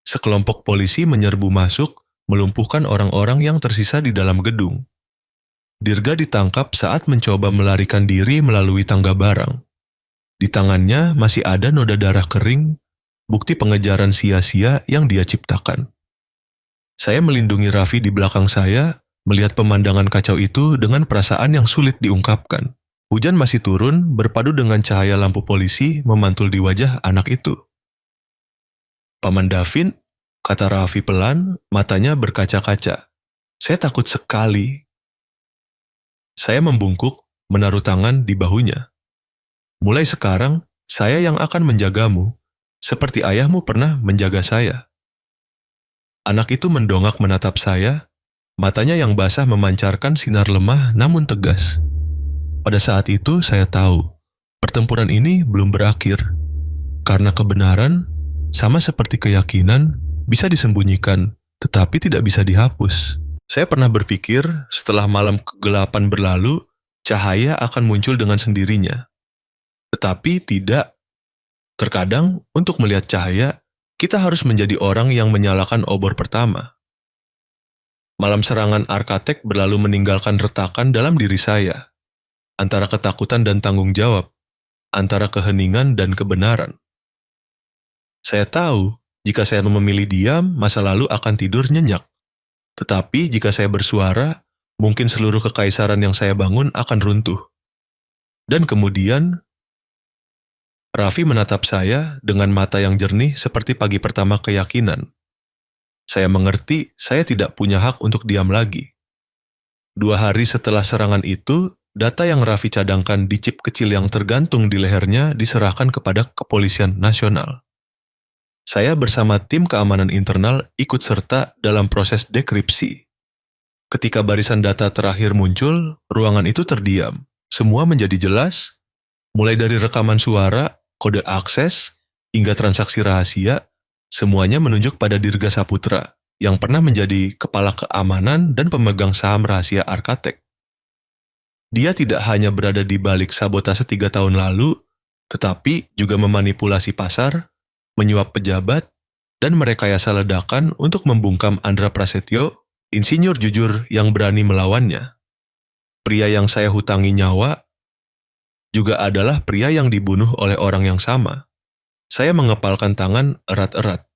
Sekelompok polisi menyerbu masuk, melumpuhkan orang-orang yang tersisa di dalam gedung. Dirga ditangkap saat mencoba melarikan diri melalui tangga barang. Di tangannya masih ada noda darah kering, bukti pengejaran sia-sia yang dia ciptakan. Saya melindungi Raffi di belakang saya, melihat pemandangan kacau itu dengan perasaan yang sulit diungkapkan. Hujan masih turun, berpadu dengan cahaya lampu polisi memantul di wajah anak itu. "Paman Davin?" kata Raffi pelan, matanya berkaca-kaca. "Saya takut sekali." Saya membungkuk, menaruh tangan di bahunya. "Mulai sekarang, saya yang akan menjagamu, seperti ayahmu pernah menjaga saya." Anak itu mendongak menatap saya, matanya yang basah memancarkan sinar lemah namun tegas. Pada saat itu saya tahu, pertempuran ini belum berakhir. Karena kebenaran, sama seperti keyakinan, bisa disembunyikan, tetapi tidak bisa dihapus. Saya pernah berpikir, setelah malam kegelapan berlalu, cahaya akan muncul dengan sendirinya. Tetapi tidak. Terkadang, untuk melihat cahaya, kita harus menjadi orang yang menyalakan obor pertama. Malam serangan Arkatek berlalu meninggalkan retakan dalam diri saya, antara ketakutan dan tanggung jawab, antara keheningan dan kebenaran. Saya tahu, jika saya memilih diam, masa lalu akan tidur nyenyak. Tetapi jika saya bersuara, mungkin seluruh kekaisaran yang saya bangun akan runtuh. Dan kemudian, Raffi menatap saya dengan mata yang jernih seperti pagi pertama keyakinan. Saya mengerti saya tidak punya hak untuk diam lagi. 2 hari setelah serangan itu, data yang Raffi cadangkan di chip kecil yang tergantung di lehernya diserahkan kepada Kepolisian Nasional. Saya bersama tim keamanan internal ikut serta dalam proses dekripsi. Ketika barisan data terakhir muncul, ruangan itu terdiam. Semua menjadi jelas, mulai dari rekaman suara, kode akses, hingga transaksi rahasia, semuanya menunjuk pada Dirga Saputra, yang pernah menjadi kepala keamanan dan pemegang saham rahasia Arkatek. Dia tidak hanya berada di balik sabotase 3 tahun lalu, tetapi juga memanipulasi pasar, menyuap pejabat, dan merekayasa ledakan untuk membungkam Andra Prasetyo, insinyur jujur yang berani melawannya. Pria yang saya hutangi nyawa juga adalah pria yang dibunuh oleh orang yang sama. Saya mengepalkan tangan erat-erat.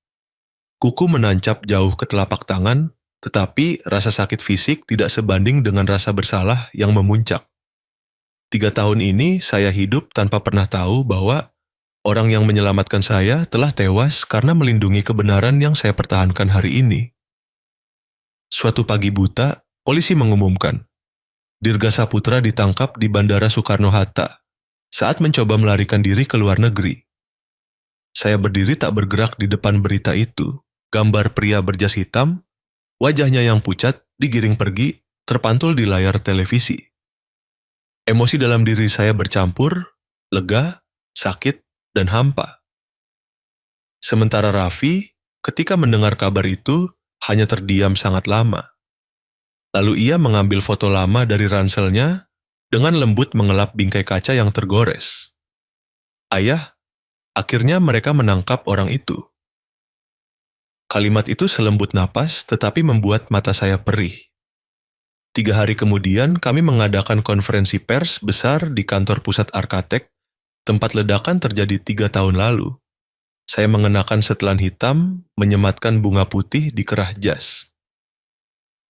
Kuku menancap jauh ke telapak tangan, tetapi rasa sakit fisik tidak sebanding dengan rasa bersalah yang memuncak. 3 tahun ini saya hidup tanpa pernah tahu bahwa orang yang menyelamatkan saya telah tewas karena melindungi kebenaran yang saya pertahankan hari ini. Suatu pagi buta, polisi mengumumkan, Dirga Saputra ditangkap di Bandara Soekarno-Hatta saat mencoba melarikan diri ke luar negeri. Saya berdiri tak bergerak di depan berita itu. Gambar pria berjas hitam, wajahnya yang pucat, digiring pergi, terpantul di layar televisi. Emosi dalam diri saya bercampur, lega, sakit, dan hampa. Sementara Raffi, ketika mendengar kabar itu, hanya terdiam sangat lama. Lalu ia mengambil foto lama dari ranselnya, dengan lembut mengelap bingkai kaca yang tergores. "Ayah, akhirnya mereka menangkap orang itu." Kalimat itu selembut napas, tetapi membuat mata saya perih. 3 hari kemudian, kami mengadakan konferensi pers besar di kantor pusat Arkatek, tempat ledakan terjadi 3 tahun lalu. Saya mengenakan setelan hitam, menyematkan bunga putih di kerah jas.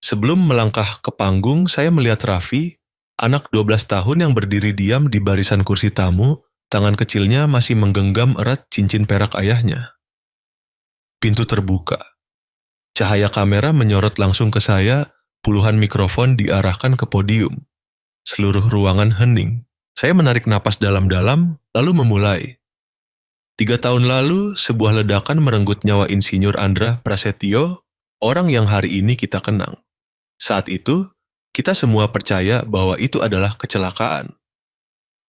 Sebelum melangkah ke panggung, saya melihat Raffi, anak 12 tahun yang berdiri diam di barisan kursi tamu, tangan kecilnya masih menggenggam erat cincin perak ayahnya. Pintu terbuka. Cahaya kamera menyorot langsung ke saya, puluhan mikrofon diarahkan ke podium. Seluruh ruangan hening. Saya menarik napas dalam-dalam, lalu memulai. 3 tahun lalu, sebuah ledakan merenggut nyawa Insinyur Andra Prasetyo, orang yang hari ini kita kenang. Saat itu, kita semua percaya bahwa itu adalah kecelakaan.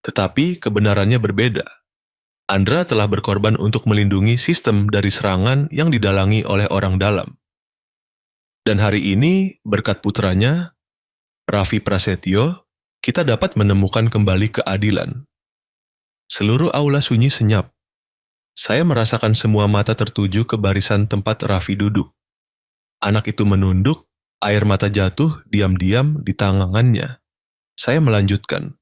Tetapi kebenarannya berbeda. Andra telah berkorban untuk melindungi sistem dari serangan yang didalangi oleh orang dalam. Dan hari ini, berkat putranya, Raffi Prasetyo, kita dapat menemukan kembali keadilan. Seluruh aula sunyi senyap. Saya merasakan semua mata tertuju ke barisan tempat Raffi duduk. Anak itu menunduk, air mata jatuh diam-diam di tangannya. Saya melanjutkan.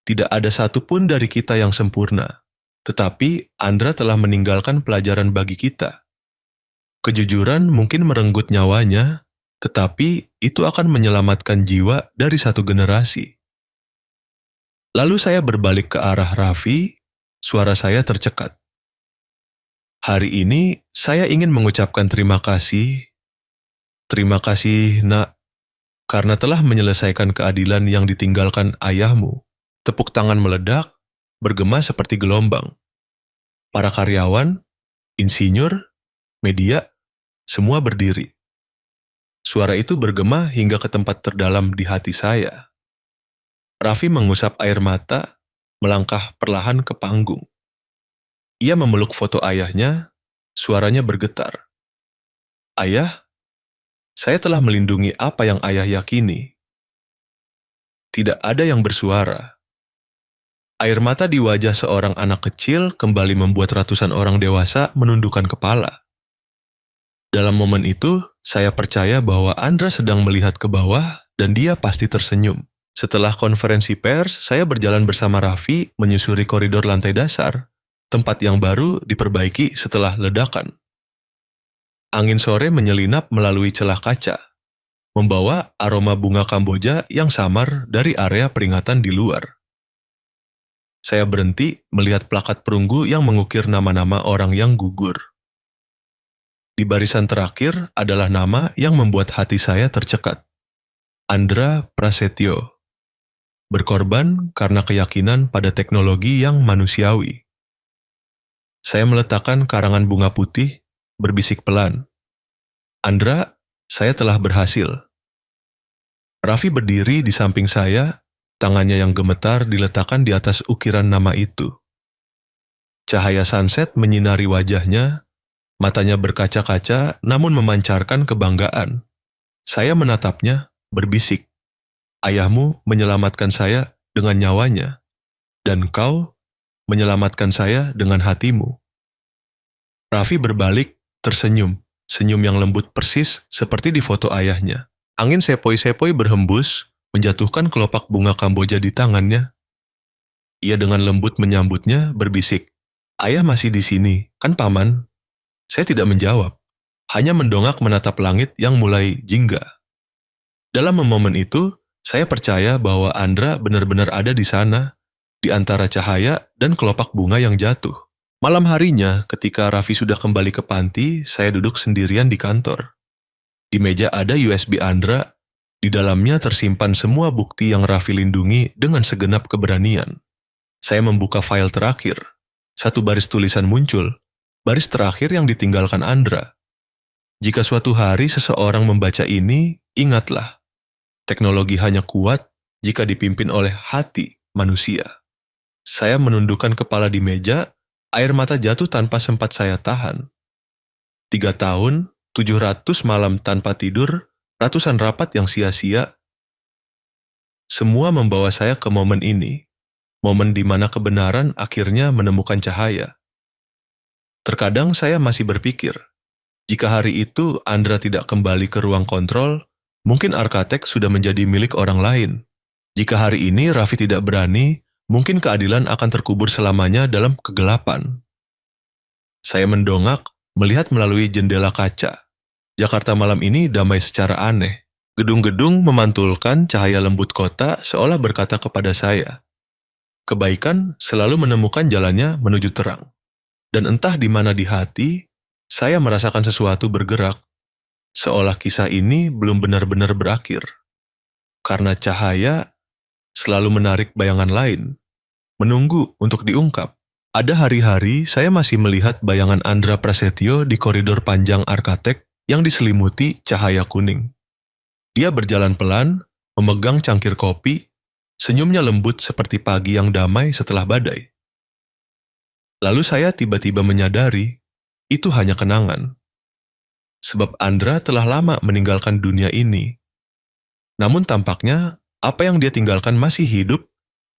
Tidak ada satupun dari kita yang sempurna, tetapi Andra telah meninggalkan pelajaran bagi kita. Kejujuran mungkin merenggut nyawanya, tetapi itu akan menyelamatkan jiwa dari satu generasi. Lalu saya berbalik ke arah Raffi, suara saya tercekat. Hari ini saya ingin mengucapkan terima kasih. Terima kasih, Nak, karena telah menyelesaikan keadilan yang ditinggalkan ayahmu. Tepuk tangan meledak, bergema seperti gelombang. Para karyawan, insinyur, media, semua berdiri. Suara itu bergema hingga ke tempat terdalam di hati saya. Raffi mengusap air mata, melangkah perlahan ke panggung. Ia memeluk foto ayahnya, suaranya bergetar. Ayah, saya telah melindungi apa yang ayah yakini. Tidak ada yang bersuara. Air mata di wajah seorang anak kecil kembali membuat ratusan orang dewasa menundukkan kepala. Dalam momen itu, saya percaya bahwa Andra sedang melihat ke bawah dan dia pasti tersenyum. Setelah konferensi pers, saya berjalan bersama Raffi menyusuri koridor lantai dasar, tempat yang baru diperbaiki setelah ledakan. Angin sore menyelinap melalui celah kaca, membawa aroma bunga Kamboja yang samar dari area peringatan di luar. Saya berhenti melihat plakat perunggu yang mengukir nama-nama orang yang gugur. Di barisan terakhir adalah nama yang membuat hati saya tercekat. Andra Prasetyo. Berkorban karena keyakinan pada teknologi yang manusiawi. Saya meletakkan karangan bunga putih, berbisik pelan. Andra, saya telah berhasil. Raffi berdiri di samping saya, tangannya yang gemetar diletakkan di atas ukiran nama itu. Cahaya sunset menyinari wajahnya, matanya berkaca-kaca namun memancarkan kebanggaan. Saya menatapnya, berbisik. Ayahmu menyelamatkan saya dengan nyawanya, dan kau menyelamatkan saya dengan hatimu. Raffi berbalik, tersenyum, senyum yang lembut persis seperti di foto ayahnya. Angin sepoi-sepoi berhembus, menjatuhkan kelopak bunga Kamboja di tangannya. Ia dengan lembut menyambutnya, berbisik, "Ayah masih di sini, kan paman?" Saya tidak menjawab, hanya mendongak menatap langit yang mulai jingga. Dalam momen itu, saya percaya bahwa Andra benar-benar ada di sana, di antara cahaya dan kelopak bunga yang jatuh. Malam harinya, ketika Raffi sudah kembali ke panti, saya duduk sendirian di kantor. Di meja ada USB Andra, di dalamnya tersimpan semua bukti yang Raffi lindungi dengan segenap keberanian. Saya membuka file terakhir. Satu baris tulisan muncul, baris terakhir yang ditinggalkan Andra. Jika suatu hari seseorang membaca ini, ingatlah, teknologi hanya kuat jika dipimpin oleh hati manusia. Saya menundukkan kepala di meja, air mata jatuh tanpa sempat saya tahan. 3 tahun, 700 malam tanpa tidur, ratusan rapat yang sia-sia. Semua membawa saya ke momen ini, momen di mana kebenaran akhirnya menemukan cahaya. Terkadang saya masih berpikir, jika hari itu Andra tidak kembali ke ruang kontrol, mungkin Arkatek sudah menjadi milik orang lain. Jika hari ini Raffi tidak berani, mungkin keadilan akan terkubur selamanya dalam kegelapan. Saya mendongak, melihat melalui jendela kaca. Jakarta malam ini damai secara aneh. Gedung-gedung memantulkan cahaya lembut kota seolah berkata kepada saya, kebaikan selalu menemukan jalannya menuju terang. Dan entah di mana di hati, saya merasakan sesuatu bergerak, seolah kisah ini belum benar-benar berakhir. Karena cahaya selalu menarik bayangan lain, menunggu untuk diungkap. Ada hari-hari saya masih melihat bayangan Andra Prasetyo di koridor panjang Arkatek yang diselimuti cahaya kuning. Dia berjalan pelan, memegang cangkir kopi, senyumnya lembut seperti pagi yang damai setelah badai. Lalu saya tiba-tiba menyadari, itu hanya kenangan. Sebab Andra telah lama meninggalkan dunia ini. Namun tampaknya, apa yang dia tinggalkan masih hidup,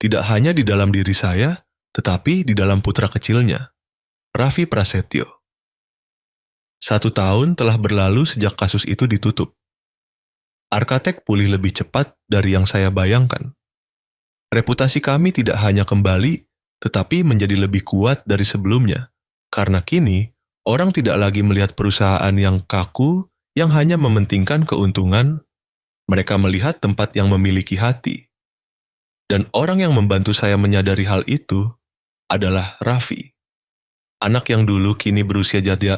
tidak hanya di dalam diri saya, tetapi di dalam putra kecilnya, Raffi Prasetyo. 1 tahun telah berlalu sejak kasus itu ditutup. Arkatek pulih lebih cepat dari yang saya bayangkan. Reputasi kami tidak hanya kembali, tetapi menjadi lebih kuat dari sebelumnya, karena kini orang tidak lagi melihat perusahaan yang kaku yang hanya mementingkan keuntungan, mereka melihat tempat yang memiliki hati. Dan orang yang membantu saya menyadari hal itu adalah Raffi. Anak yang dulu kini berusia jadinya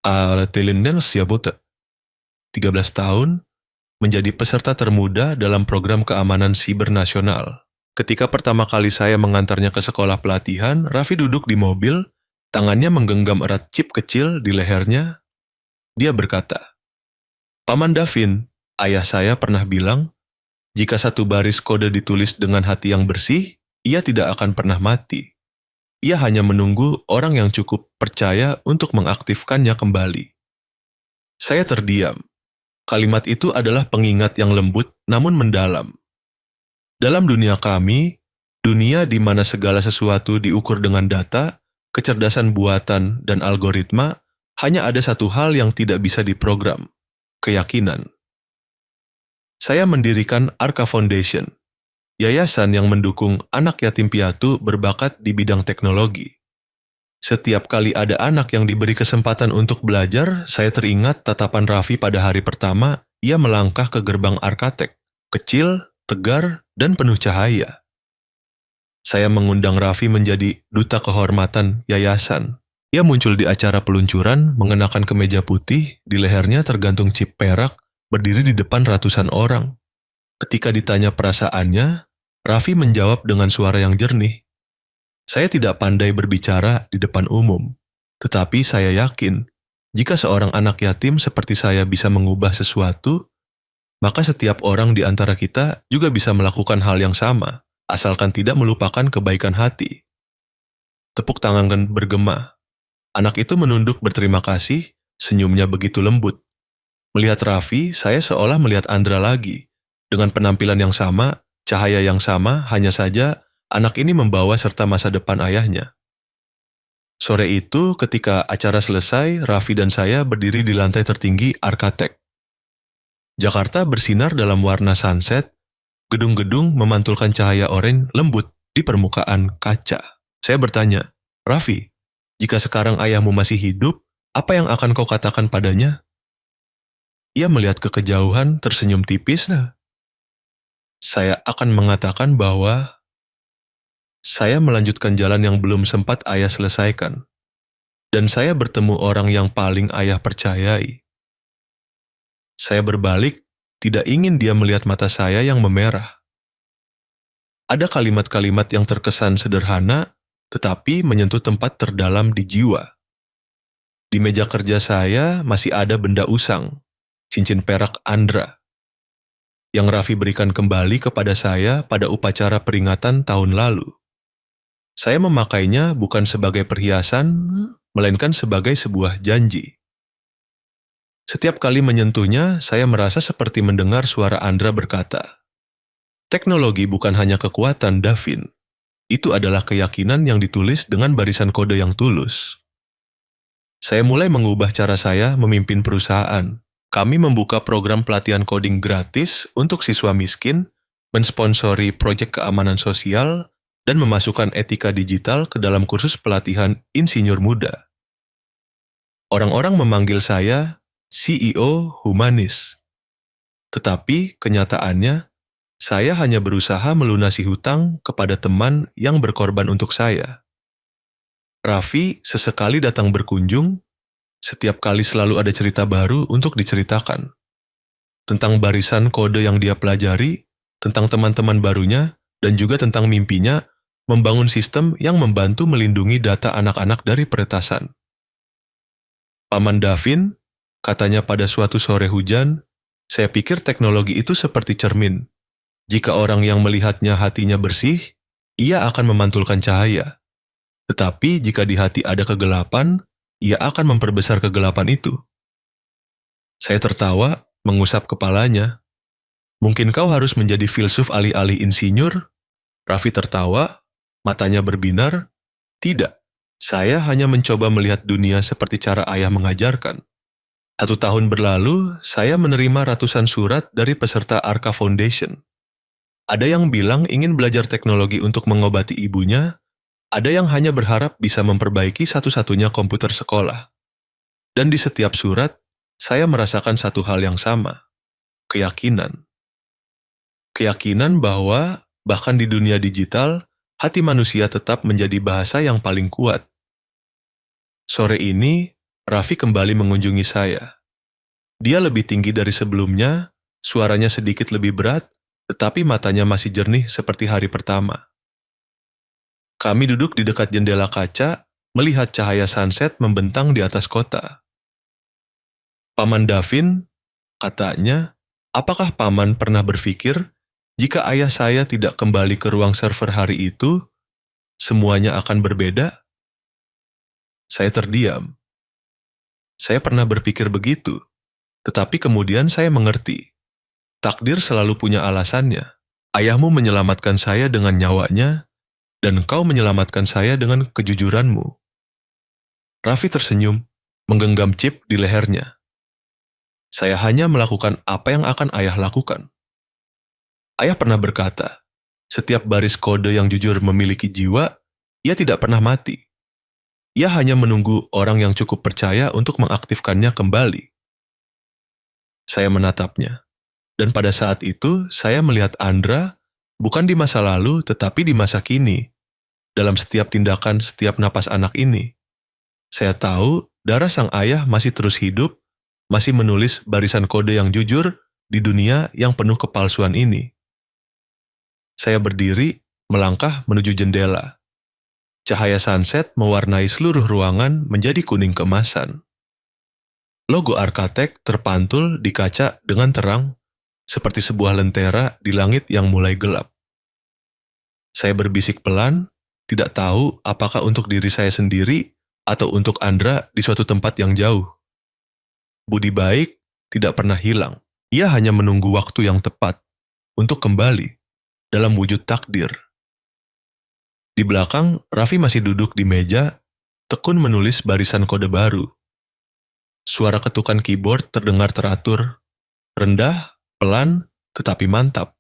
13 tahun, menjadi peserta termuda dalam program keamanan siber nasional. Ketika pertama kali saya mengantarnya ke sekolah pelatihan, Raffi duduk di mobil, tangannya menggenggam erat chip kecil di lehernya. Dia berkata, "Paman Davin, ayah saya pernah bilang, jika satu baris kode ditulis dengan hati yang bersih, ia tidak akan pernah mati. Ia hanya menunggu orang yang cukup percaya untuk mengaktifkannya kembali." Saya terdiam. Kalimat itu adalah pengingat yang lembut namun mendalam. Dalam dunia kami, dunia di mana segala sesuatu diukur dengan data, kecerdasan buatan, dan algoritma, hanya ada satu hal yang tidak bisa diprogram, keyakinan. Saya mendirikan Arka Foundation, yayasan yang mendukung anak yatim piatu berbakat di bidang teknologi. Setiap kali ada anak yang diberi kesempatan untuk belajar, saya teringat tatapan Raffi pada hari pertama, ia melangkah ke gerbang Arkatek, kecil, tegar, dan penuh cahaya. Saya mengundang Raffi menjadi duta kehormatan yayasan. Ia muncul di acara peluncuran, mengenakan kemeja putih, di lehernya tergantung chip perak, berdiri di depan ratusan orang. Ketika ditanya perasaannya, Raffi menjawab dengan suara yang jernih, "Saya tidak pandai berbicara di depan umum, tetapi saya yakin, jika seorang anak yatim seperti saya bisa mengubah sesuatu, maka setiap orang di antara kita juga bisa melakukan hal yang sama, asalkan tidak melupakan kebaikan hati." Tepuk tangan bergema. Anak itu menunduk berterima kasih, senyumnya begitu lembut. Melihat Raffi, saya seolah melihat Andra lagi. Dengan penampilan yang sama, cahaya yang sama, hanya saja anak ini membawa serta masa depan ayahnya. Sore itu, ketika acara selesai, Raffi dan saya berdiri di lantai tertinggi Arkatek. Jakarta bersinar dalam warna sunset, gedung-gedung memantulkan cahaya oranye lembut di permukaan kaca. Saya bertanya, "Raffi, jika sekarang ayahmu masih hidup, apa yang akan kau katakan padanya?" Ia melihat ke kejauhan, tersenyum tipis. Saya akan mengatakan bahwa saya melanjutkan jalan yang belum sempat ayah selesaikan. Dan saya bertemu orang yang paling ayah percayai. Saya berbalik, tidak ingin dia melihat mata saya yang memerah. Ada kalimat-kalimat yang terkesan sederhana, tetapi menyentuh tempat terdalam di jiwa. Di meja kerja saya masih ada benda usang, cincin perak Andra, yang Raffi berikan kembali kepada saya pada upacara peringatan tahun lalu. Saya memakainya bukan sebagai perhiasan, melainkan sebagai sebuah janji. Setiap kali menyentuhnya, saya merasa seperti mendengar suara Andra berkata, "Teknologi bukan hanya kekuatan, Davin. Itu adalah keyakinan yang ditulis dengan barisan kode yang tulus." Saya mulai mengubah cara saya memimpin perusahaan. Kami membuka program pelatihan coding gratis untuk siswa miskin, mensponsori proyek keamanan sosial, dan memasukkan etika digital ke dalam kursus pelatihan insinyur muda. Orang-orang memanggil saya CEO humanis. Tetapi kenyataannya, saya hanya berusaha melunasi hutang kepada teman yang berkorban untuk saya. Raffi sesekali datang berkunjung, setiap kali selalu ada cerita baru untuk diceritakan. Tentang barisan kode yang dia pelajari, tentang teman-teman barunya, dan juga tentang mimpinya membangun sistem yang membantu melindungi data anak-anak dari peretasan. Paman Davin, katanya pada suatu sore hujan, saya pikir teknologi itu seperti cermin. Jika orang yang melihatnya hatinya bersih, ia akan memantulkan cahaya. Tetapi jika di hati ada kegelapan, ia akan memperbesar kegelapan itu. Saya tertawa, mengusap kepalanya. Mungkin kau harus menjadi filsuf alih-alih insinyur? Raffi tertawa, matanya berbinar. Tidak, saya hanya mencoba melihat dunia seperti cara ayah mengajarkan. 1 tahun berlalu, saya menerima ratusan surat dari peserta Arka Foundation. Ada yang bilang ingin belajar teknologi untuk mengobati ibunya, ada yang hanya berharap bisa memperbaiki satu-satunya komputer sekolah. Dan di setiap surat, saya merasakan satu hal yang sama, keyakinan. Keyakinan bahwa, bahkan di dunia digital, hati manusia tetap menjadi bahasa yang paling kuat. Sore ini, Raffi kembali mengunjungi saya. Dia lebih tinggi dari sebelumnya, suaranya sedikit lebih berat, tetapi matanya masih jernih seperti hari pertama. Kami duduk di dekat jendela kaca, melihat cahaya sunset membentang di atas kota. Paman Davin, katanya, apakah Paman pernah berpikir, jika ayah saya tidak kembali ke ruang server hari itu, semuanya akan berbeda? Saya terdiam. Saya pernah berpikir begitu, tetapi kemudian saya mengerti. Takdir selalu punya alasannya. Ayahmu menyelamatkan saya dengan nyawanya, dan kau menyelamatkan saya dengan kejujuranmu. Raffi tersenyum, menggenggam chip di lehernya. Saya hanya melakukan apa yang akan ayah lakukan. Ayah pernah berkata, setiap baris kode yang jujur memiliki jiwa, ia tidak pernah mati. Ia hanya menunggu orang yang cukup percaya untuk mengaktifkannya kembali. Saya menatapnya. Dan pada saat itu, saya melihat Andra bukan di masa lalu, tetapi di masa kini. Dalam setiap tindakan, setiap napas anak ini. Saya tahu, darah sang ayah masih terus hidup, masih menulis barisan kode yang jujur di dunia yang penuh kepalsuan ini. Saya berdiri, melangkah menuju jendela. Cahaya sunset mewarnai seluruh ruangan menjadi kuning keemasan. Logo Arkatek terpantul di kaca dengan terang, seperti sebuah lentera di langit yang mulai gelap. Saya berbisik pelan, tidak tahu apakah untuk diri saya sendiri atau untuk Andra di suatu tempat yang jauh. Budi baik tidak pernah hilang. Ia hanya menunggu waktu yang tepat untuk kembali dalam wujud takdir. Di belakang, Raffi masih duduk di meja, tekun menulis barisan kode baru. Suara ketukan keyboard terdengar teratur, rendah, pelan, tetapi mantap.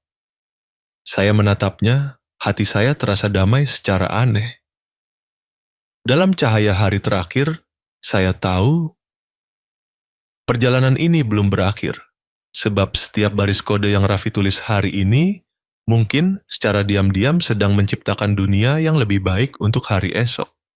Saya menatapnya, hati saya terasa damai secara aneh. Dalam cahaya hari terakhir, saya tahu perjalanan ini belum berakhir, sebab setiap baris kode yang Raffi tulis hari ini mungkin secara diam-diam sedang menciptakan dunia yang lebih baik untuk hari esok.